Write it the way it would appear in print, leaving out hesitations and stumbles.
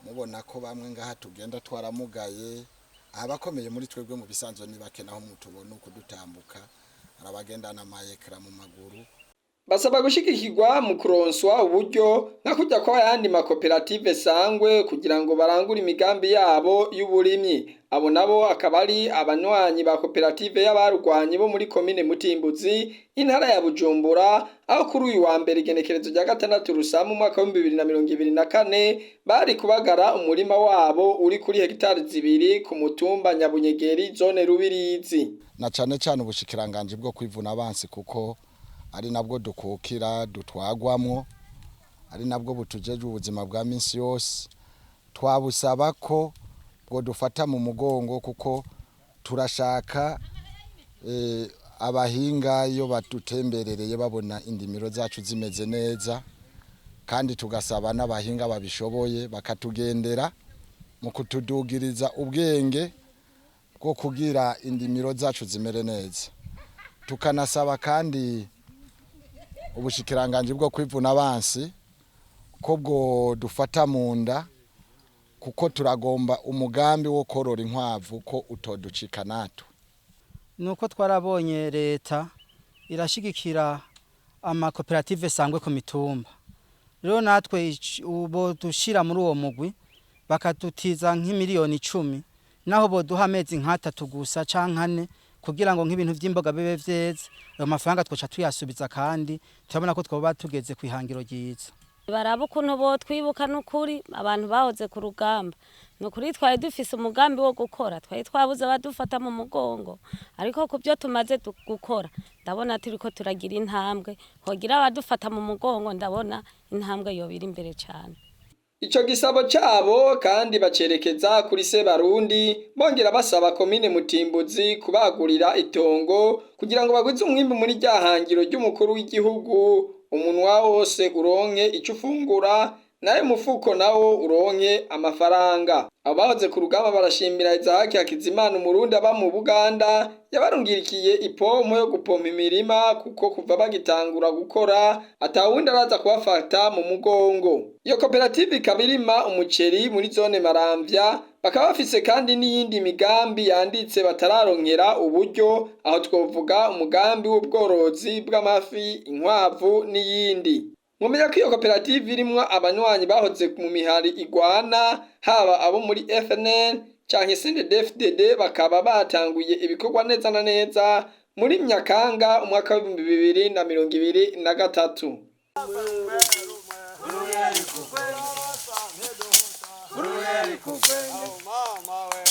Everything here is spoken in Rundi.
mubona ko bamwe ngaha tugenda twaramugaye abakomeye muri twebwe mu bisanzwe ni bake naho mutubona uko dutambuka arabagendana amayekara mu maguru. Basaba gushigikirwa mu kuronswa uburyo nka kujya kwa yandi makoperative sangwe kugira ngo barangure imigambi yabo y'uburimyi. Abo nabo akaba ari abanywanyi ba koperative y'abarugwanyi bo muri komine Mutimbuzi intara ya Bujumbura, aho kuri uyu wa mbere igenekerezo rya 6 Rusama umwaka wa 2024 bari kubagara umurima wabo uri kuri hegitari 2 ku mutumba Nyabunyegeri zone Rubirizi. Na cane cane ubushikiranganje bwo kwivuna abansi kuko ari nabwo dukukira dutwagwamwo, ari nabwo butujeje ubuzima bwa minsi yose. Twabusaba ko bwo dufata mu mugongo kuko turashaka abahinga iyo batutemberereye babona indimiro zacu zimeze neza, kandi tugasaba n'abahinga babishoboye bakatugendera mu kutudugiriza ubwenge bwo kugira indimiro zacu zimere neza. Tukanasaba kandi ubushikiranganje bwo kwivuna abansi ko bwo dufata munda kuko turagomba umugambi wo korora inkwavu ko utoducika nato. Nuko twarabonye leta irashigikira amakoperative sangwe ku mitumba. Rero natwe ubo dushira muri uwo mugwi bakatutiza nk'imiliyoni 10 naho bo duha amezi nk'3 gusa canke 4 kugira ngo nk'ibintu vy'imboga bibe vyeze ayo mafaranga twoca tuyasubiza, kandi turabona ko twoba tugeze kwihangiro ryiza. Baraba ukuntu bo twibuka n'ukuri abantu bahoze ku rugamba, n'ukuri twari dufise umugambi wo gukora, twari twabuze abadufata mu mugongo, ariko ku byo tumaze gukora ndabona turiko turagira intambwe, hogira abadufata mu mugongo ndabona intambwe yobira imbere cyane. Ico gisabo cabo kandi bacerekeza kuri Sebarundi bongera basaba komine Mutimbuzi kubagurira itongo kugira ngo bagwize umwimbi muri ryahangiro ry'umukuru w'igihugu, umunwa wose uronke ico ufungura naye mufuko nawo uronke amafaranga. Abahoze ku rugamba barashimira Izahaki Hakizimana umurundi aba mu Buganda yabarungirikiye ipompo yo gupompa imirima kuko kuva bagitangura gukora atawundi araza kubafata mu mugongo. Iyo koperative ikabirima umuceri muri zone Maramvya, bakaba bafise kandi n'iyindi migambi yanditse batararonkera uburyo, aho twovuga umugambi w'ubworozi bw'amafi, inkwavu n'iyindi. Mumenya ko iyo koperative irimwo abanywanyi bahoze mu mihari igwana, haba abo muri FNL canke CNDD-FDD, bakaba batanguye ibikorwa neza na neza muri Nyakanga umwaka wa 2023. Mama we.